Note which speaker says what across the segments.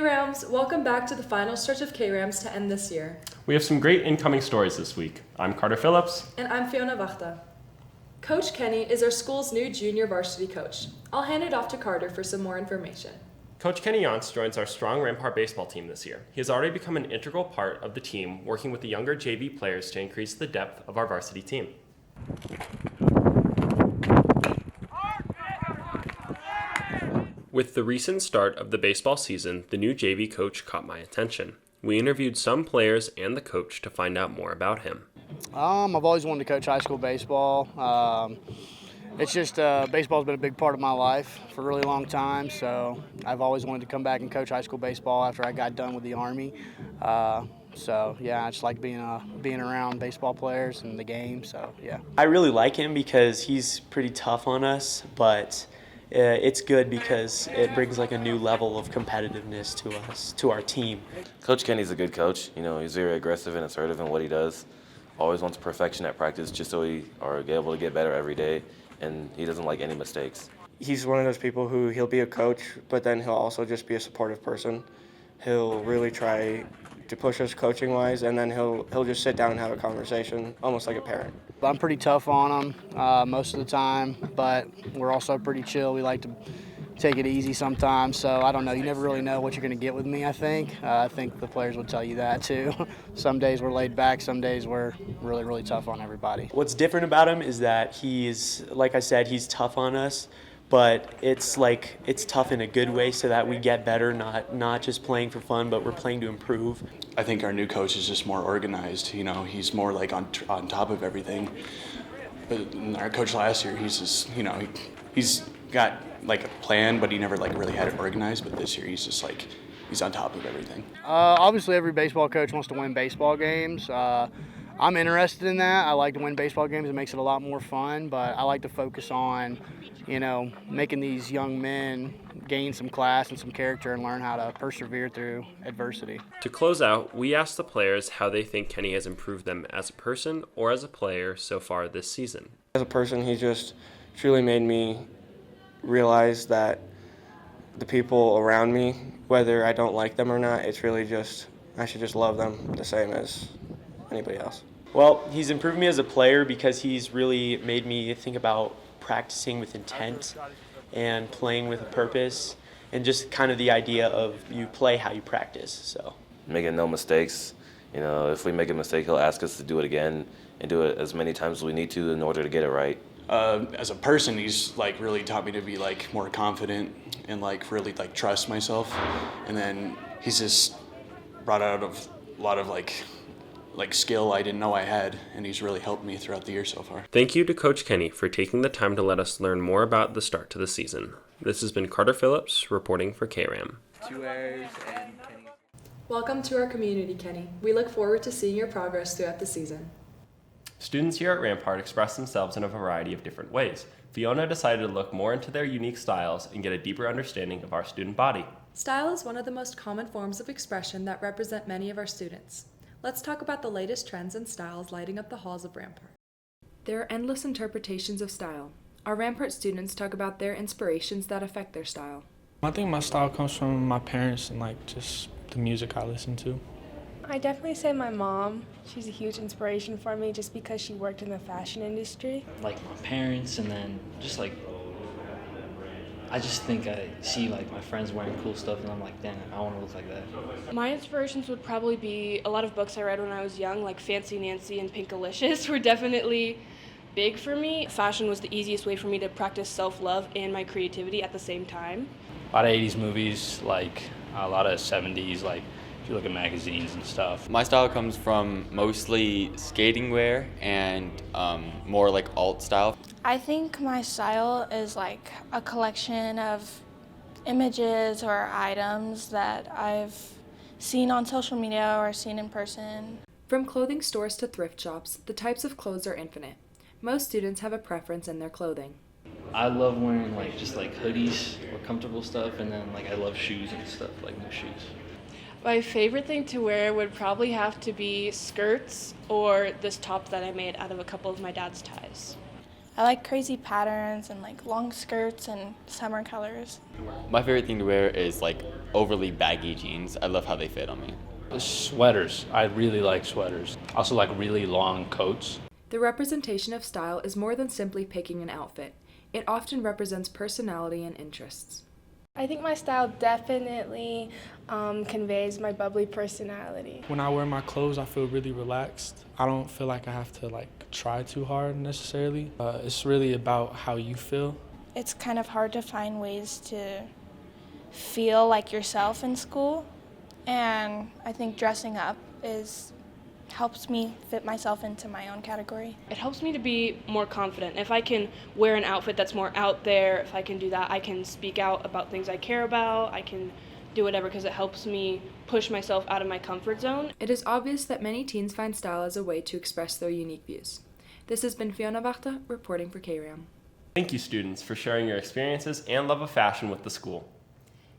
Speaker 1: K-Rams, welcome back to the final stretch of K-Rams to end this year.
Speaker 2: We have some great incoming stories this week. I'm Carter Phillips.
Speaker 1: And I'm Fiona Vachta. Coach Kenny is our school's new junior varsity coach. I'll hand it off to Carter for some more information.
Speaker 2: Coach Kenny Yance joins our strong Rampart baseball team this year. He has already become an integral part of the team, working with the younger JV players to increase the depth of our varsity team. With the recent start of the baseball season, the new JV coach caught my attention. We interviewed some players and the coach to find out more about him.
Speaker 3: I've always wanted to coach high school baseball. It's just baseball's been a big part of my life for a really long time, so I've always wanted to come back and coach high school baseball after I got done with the Army. So yeah, I just like being around baseball players and the game. So yeah,
Speaker 4: I really like him because he's pretty tough on us, but it's good because it brings like a new level of competitiveness to us, to our team.
Speaker 5: Coach Kenny's a good coach. You know, he's very aggressive and assertive in what he does. Always wants perfection at practice just so we are able to get better every day, and he doesn't like any mistakes.
Speaker 6: He's one of those people who he'll be a coach, but then he'll also just be a supportive person. He'll really try to push us coaching-wise, and then he'll just sit down and have a conversation, almost like a parent.
Speaker 3: I'm pretty tough on him most of the time, but we're also pretty chill. We like to take it easy sometimes, so I don't know. You never really know what you're going to get with me, I think. I think the players would tell you that too. Some days we're laid back, some days we're really, really tough on everybody.
Speaker 4: What's different about him is that he's, like I said, he's tough on us, but it's tough in a good way so that we get better, not just playing for fun, but we're playing to improve.
Speaker 7: I think our new coach is just more organized. You know, he's more like on top of everything. But our coach last year, he's just, you know, he's got like a plan, but he never like really had it organized. But this year, he's just like, he's on top of everything.
Speaker 3: Obviously, every baseball coach wants to win baseball games. I'm interested in that. I like to win baseball games. It makes it a lot more fun, but I like to focus on, you know, making these young men gain some class and some character and learn how to persevere through adversity.
Speaker 2: To close out, we asked the players how they think Kenny has improved them as a person or as a player so far this season.
Speaker 6: As a person, he just truly made me realize that the people around me, whether I don't like them or not, it's really just, I should just love them the same as anybody else.
Speaker 4: Well, he's improved me as a player because he's really made me think about practicing with intent and playing with a purpose, and just kind of the idea of you play how you practice. So
Speaker 5: Making no mistakes. You know, if we make a mistake, he'll ask us to do it again and do it as many times as we need to in order to get it right.
Speaker 7: As a person, he's like really taught me to be like more confident and like really like trust myself. And then he's just brought out of a lot of like skill I didn't know I had, and he's really helped me throughout the year so far.
Speaker 2: Thank you to Coach Kenny for taking the time to let us learn more about the start to the season. This has been Carter Phillips reporting for KRAM.
Speaker 1: Welcome to our community, Kenny. We look forward to seeing your progress throughout the season.
Speaker 2: Students here at Rampart express themselves in a variety of different ways. Fiona decided to look more into their unique styles and get a deeper understanding of our student body.
Speaker 1: Style is one of the most common forms of expression that represent many of our students. Let's talk about the latest trends and styles lighting up the halls of Rampart. There are endless interpretations of style. Our Rampart students talk about their inspirations that affect their style.
Speaker 8: I think my style comes from my parents and like just the music I listen to.
Speaker 9: I definitely say my mom. She's a huge inspiration for me just because she worked in the fashion industry.
Speaker 10: Like my parents, and then just like I just think I see like my friends wearing cool stuff and I'm like, dang, I want to look like that.
Speaker 11: My inspirations would probably be a lot of books I read when I was young, like Fancy Nancy and Pinkalicious were definitely big for me. Fashion was the easiest way for me to practice self-love and my creativity at the same time.
Speaker 12: A lot of 80s movies, like a lot of 70s, like if you look at magazines and stuff.
Speaker 13: My style comes from mostly skating wear and more like alt style.
Speaker 14: I think my style is like a collection of images or items that I've seen on social media or seen in person.
Speaker 1: From clothing stores to thrift shops, the types of clothes are infinite. Most students have a preference in their clothing.
Speaker 10: I love wearing like just like hoodies or comfortable stuff, and then like I love shoes and stuff, like new shoes.
Speaker 11: My favorite thing to wear would probably have to be skirts or this top that I made out of a couple of my dad's ties.
Speaker 14: I like crazy patterns and like long skirts and summer colors.
Speaker 13: My favorite thing to wear is like overly baggy jeans. I love how they fit on me.
Speaker 12: Sweaters. I really like sweaters. Also like really long coats.
Speaker 1: The representation of style is more than simply picking an outfit. It often represents personality and interests.
Speaker 9: I think my style definitely conveys my bubbly personality.
Speaker 8: When I wear my clothes, I feel really relaxed. I don't feel like I have to try too hard necessarily. It's really about how you feel.
Speaker 14: It's kind of hard to find ways to feel like yourself in school, and I think dressing up helps me fit myself into my own category.
Speaker 11: It helps me to be more confident. If I can wear an outfit that's more out there, if I can do that, I can speak out about things I care about, I can do whatever because it helps me push myself out of my comfort zone.
Speaker 1: It is obvious that many teens find style as a way to express their unique views. This has been Fiona Varta reporting for Kram.
Speaker 2: Thank you, students, for sharing your experiences and love of fashion with the school.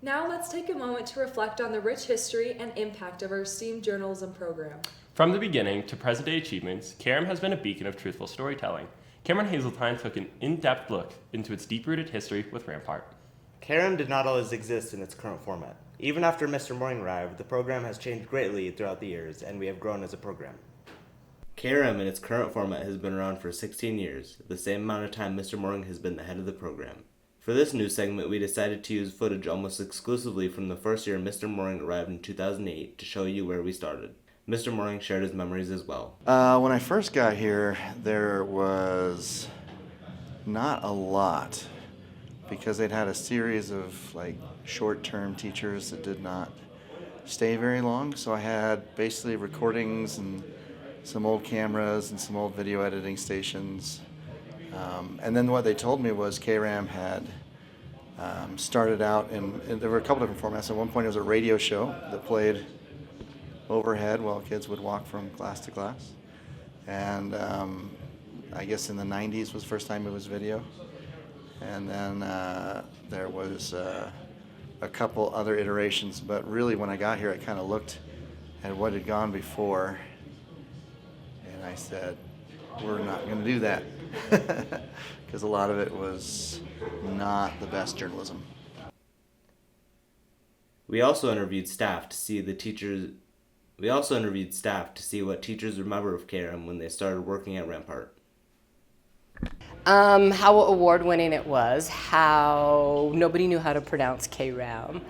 Speaker 1: Now let's take a moment to reflect on the rich history and impact of our STEAM journalism program.
Speaker 2: From the beginning to present-day achievements, Kram has been a beacon of truthful storytelling. Cameron Hazeltine took an in-depth look into its deep-rooted history with Rampart.
Speaker 15: Kram did not always exist in its current format. Even after Mr. Mooring arrived, the program has changed greatly throughout the years, and we have grown as a program. Kram in its current format has been around for 16 years, the same amount of time Mr. Mooring has been the head of the program. For this new segment, we decided to use footage almost exclusively from the first year Mr. Mooring arrived in 2008 to show you where we started. Mr. Mooring shared his memories as well.
Speaker 16: When I first got here, there was not a lot because they'd had a series of short-term teachers that did not stay very long. So I had basically recordings and some old cameras and some old video editing stations. And then what they told me was Kram had started out and there were a couple different formats. At one point it was a radio show that played overhead while kids would walk from class to class. And I guess in the 90s was the first time it was video. And then there was a couple other iterations, but really when I got here I kind of looked at what had gone before and I said, we're not going to do that because a lot of it was not the best journalism.
Speaker 15: We also interviewed staff to see what teachers remember of Kram when they started working at Rampart.
Speaker 17: How award-winning it was, how nobody knew how to pronounce Kram.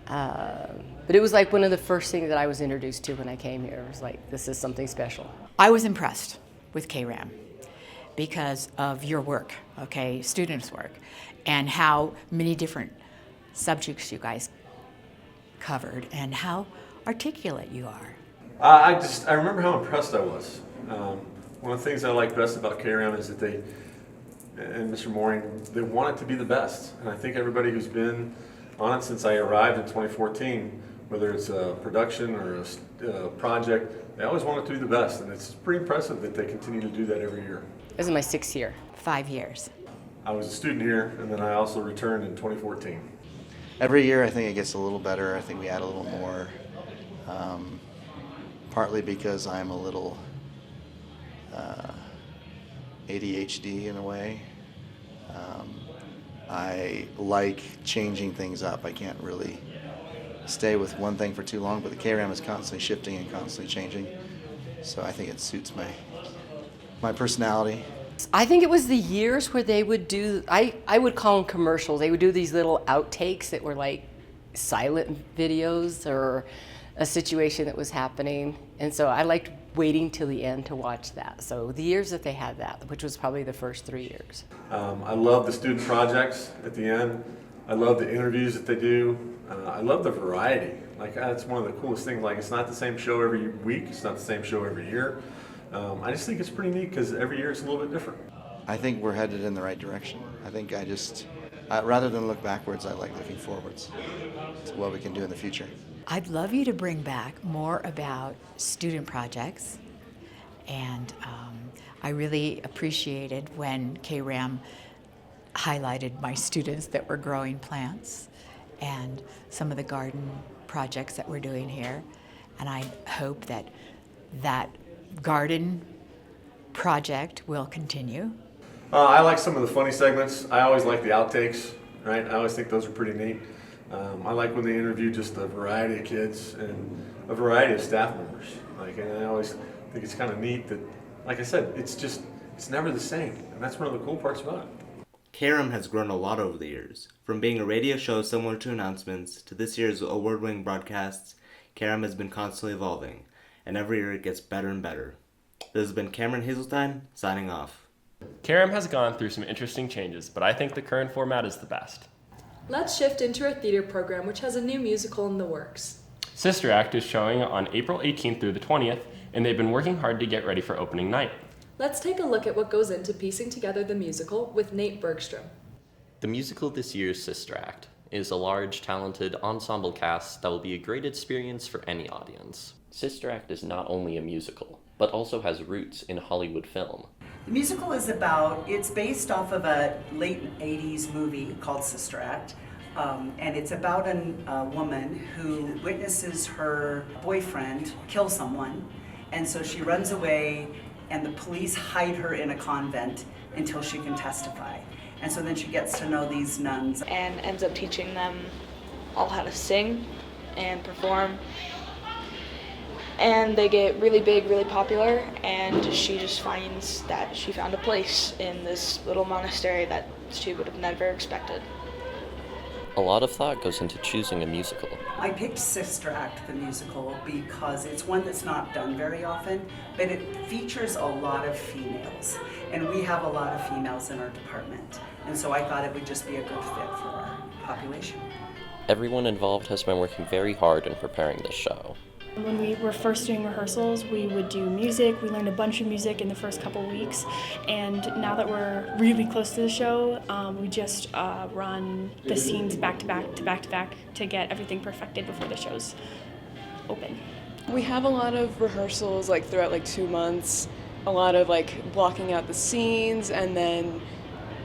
Speaker 17: But it was one of the first things that I was introduced to when I came here. It was this is something special.
Speaker 18: I was impressed with Kram because of your work, students' work, and how many different subjects you guys covered and how articulate you are.
Speaker 19: I remember how impressed I was. One of the things I like best about Kram is that they, and Mr. Mooring, they want it to be the best. And I think everybody who's been on it since I arrived in 2014, whether it's a production or a project, they always want it to be the best. And it's pretty impressive that they continue to do that every year.
Speaker 17: This is my 6th year.
Speaker 18: 5 years.
Speaker 19: I was a student here, and then I also returned in 2014.
Speaker 16: Every year I think it gets a little better. I think we add a little more. Partly because I'm a little ADHD in a way. I like changing things up. I can't really stay with one thing for too long, but the Kram is constantly shifting and constantly changing. So I think it suits my personality.
Speaker 17: I think it was the years where they would do, I would call them commercials. They would do these little outtakes that were silent videos or a situation that was happening. And so I liked waiting till the end to watch that. So the years that they had that, which was probably the first 3 years.
Speaker 19: I love the student projects at the end. I love the interviews that they do. I love the variety. That's one of the coolest things. It's not the same show every week. It's not the same show every year. I just think it's pretty neat because every year it's a little bit different.
Speaker 16: I think we're headed in the right direction. I think rather than look backwards, I like looking forwards to what we can do in the future.
Speaker 18: I'd love you to bring back more about student projects, and I really appreciated when Kram highlighted my students that were growing plants and some of the garden projects that we're doing here, and I hope that garden project will continue.
Speaker 19: I like some of the funny segments. I always like the outtakes, right? I always think those are pretty neat. I like when they interview just a variety of kids and a variety of staff members. And I always think it's kind of neat that, like I said, it's never the same, and that's one of the cool parts about it.
Speaker 15: Kram has grown a lot over the years. From being a radio show similar to Announcements to this year's award-winning broadcasts, Kram has been constantly evolving, and every year it gets better and better. This has been Cameron Hazeltine, signing off.
Speaker 2: Kram has gone through some interesting changes, but I think the current format is the best.
Speaker 1: Let's shift into our theater program, which has a new musical in the works.
Speaker 2: Sister Act is showing on April 18th through the 20th, and they've been working hard to get ready for opening night.
Speaker 1: Let's take a look at what goes into piecing together the musical with Nate Bergstrom.
Speaker 20: The musical this year's Sister Act is a large, talented ensemble cast that will be a great experience for any audience. Sister Act is not only a musical, but also has roots in Hollywood film.
Speaker 21: The musical is it's based off of a late 80s movie called Sister Act. And it's about a woman who witnesses her boyfriend kill someone. And so she runs away, and the police hide her in a convent until she can testify. And so then she gets to know these nuns.
Speaker 11: And ends up teaching them all how to sing and perform. And they get really big, really popular, and she just finds that she found a place in this little monastery that she would have never expected.
Speaker 20: A lot of thought goes into choosing a musical.
Speaker 21: I picked Sister Act, the musical, because it's one that's not done very often, but it features a lot of females. And we have a lot of females in our department. And so I thought it would just be a good fit for our population.
Speaker 20: Everyone involved has been working very hard in preparing this show.
Speaker 22: When we were first doing rehearsals, we would do music. We learned a bunch of music in the first couple weeks. And now that we're really close to the show, we just run the scenes back to back to back to back to get everything perfected before the show's open.
Speaker 23: We have a lot of rehearsals throughout 2 months, a lot of blocking out the scenes and then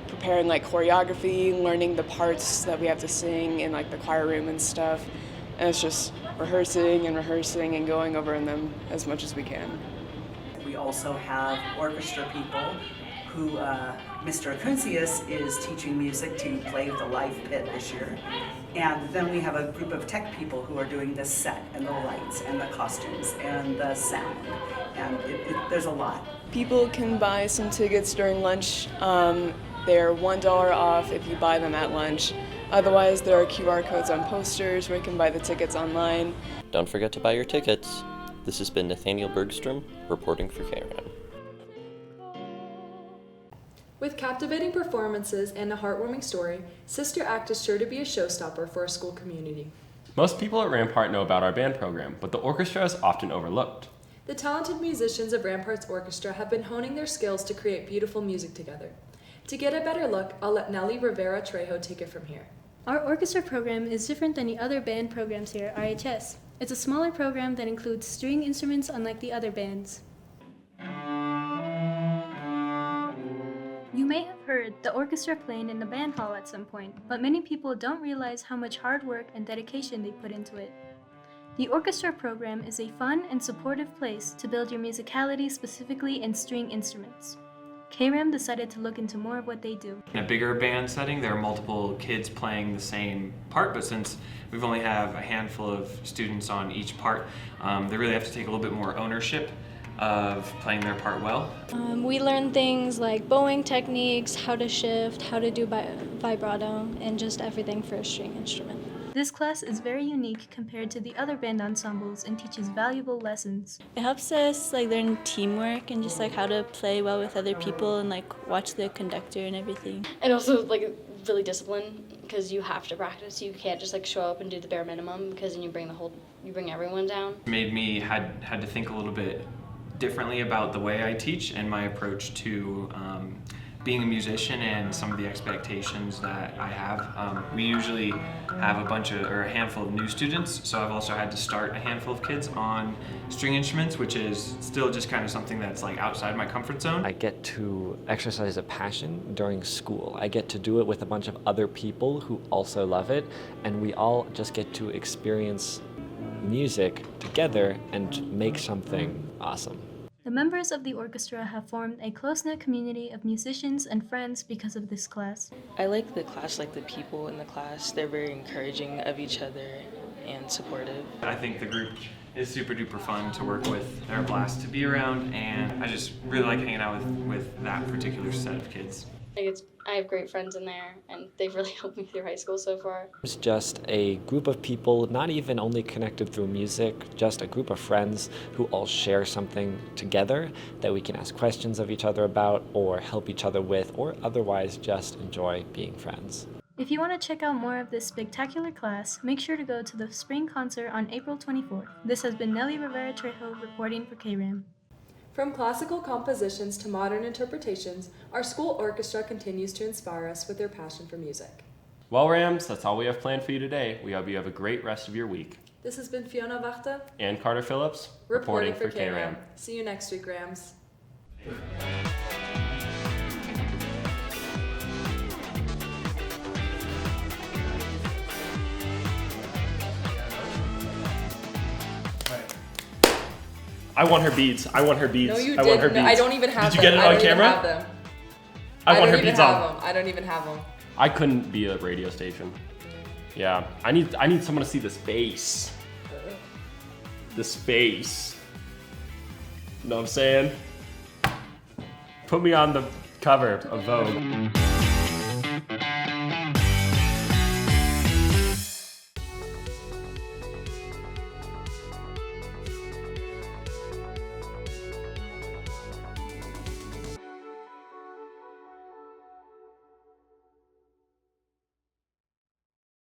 Speaker 23: preparing choreography, learning the parts that we have to sing in the choir room and stuff. And it's just rehearsing and going over in them as much as we can.
Speaker 21: We also have orchestra people who Mr. Akuncius is teaching music to play the live pit this year. And then we have a group of tech people who are doing the set and the lights and the costumes and the sound. And there's a lot.
Speaker 23: People can buy some tickets during lunch. They're $1 off if you buy them at lunch. Otherwise, there are QR codes on posters where you can buy the tickets online.
Speaker 20: Don't forget to buy your tickets. This has been Nathaniel Bergstrom, reporting for Kram.
Speaker 1: With captivating performances and a heartwarming story, Sister Act is sure to be a showstopper for our school community.
Speaker 2: Most people at Rampart know about our band program, but the orchestra is often overlooked.
Speaker 1: The talented musicians of Rampart's orchestra have been honing their skills to create beautiful music together. To get a better look, I'll let Nelly Rivera Trejo take it from here.
Speaker 24: Our orchestra program is different than the other band programs here at RHS. It's a smaller program that includes string instruments unlike the other bands. You may have heard the orchestra playing in the band hall at some point, but many people don't realize how much hard work and dedication they put into it. The orchestra program is a fun and supportive place to build your musicality specifically in string instruments. Kram decided to look into more of what they do.
Speaker 25: In a bigger band setting, there are multiple kids playing the same part, but since we've only have a handful of students on each part, they really have to take a little bit more ownership of playing their part well.
Speaker 26: We learn things like bowing techniques, how to shift, how to do vibrato, and just everything for a string instrument.
Speaker 24: This class is very unique compared to the other band ensembles and teaches valuable lessons.
Speaker 27: It helps us learn teamwork and just how to play well with other people and watch the conductor and everything.
Speaker 28: And also really disciplined because you have to practice. You can't just show up and do the bare minimum because then you bring everyone down.
Speaker 25: It made me had to think a little bit differently about the way I teach and my approach to being a musician and some of the expectations that I have. We usually have a handful of new students, so I've also had to start a handful of kids on string instruments, which is still just kind of something that's outside my comfort zone.
Speaker 29: I get to exercise a passion during school. I get to do it with a bunch of other people who also love it, and we all just get to experience music together and make something awesome.
Speaker 24: The The members of the orchestra have formed a close-knit community of musicians and friends because of this class.
Speaker 3: I like the class, like the people in the class. They're very encouraging of each other and supportive.
Speaker 25: I think the group is super duper fun to work with. They're a blast to be around, and I just really like hanging out with that particular set of kids.
Speaker 28: I have great friends in there, and they've really helped me through high school so far.
Speaker 29: It's just a group of people, not even only connected through music, just a group of friends who all share something together that we can ask questions of each other about or help each other with, or otherwise just enjoy being friends.
Speaker 24: If you want to check out more of this spectacular class, make sure to go to the spring concert on April 24th. This has been Nelly Rivera Trejo reporting for KRAM.
Speaker 1: From classical compositions to modern interpretations, our school orchestra continues to inspire us with their passion for music.
Speaker 2: Well, Rams, that's all we have planned for you today. We hope you have a great rest of your week.
Speaker 1: This has been Fiona Wachter
Speaker 2: And Carter Phillips,
Speaker 1: reporting for KRAM. See you next week, Rams.
Speaker 2: I want her beads. I want her beads.
Speaker 1: No, you
Speaker 2: I want her
Speaker 1: didn't.
Speaker 2: beads.
Speaker 1: I don't even have them.
Speaker 2: Did you get it on camera?
Speaker 1: Have them.
Speaker 2: I want her beads on.
Speaker 1: I don't even have them.
Speaker 2: I couldn't be a radio station. Yeah, I need someone to see the space. The space. Know what I'm saying? Put me on the cover of Vogue.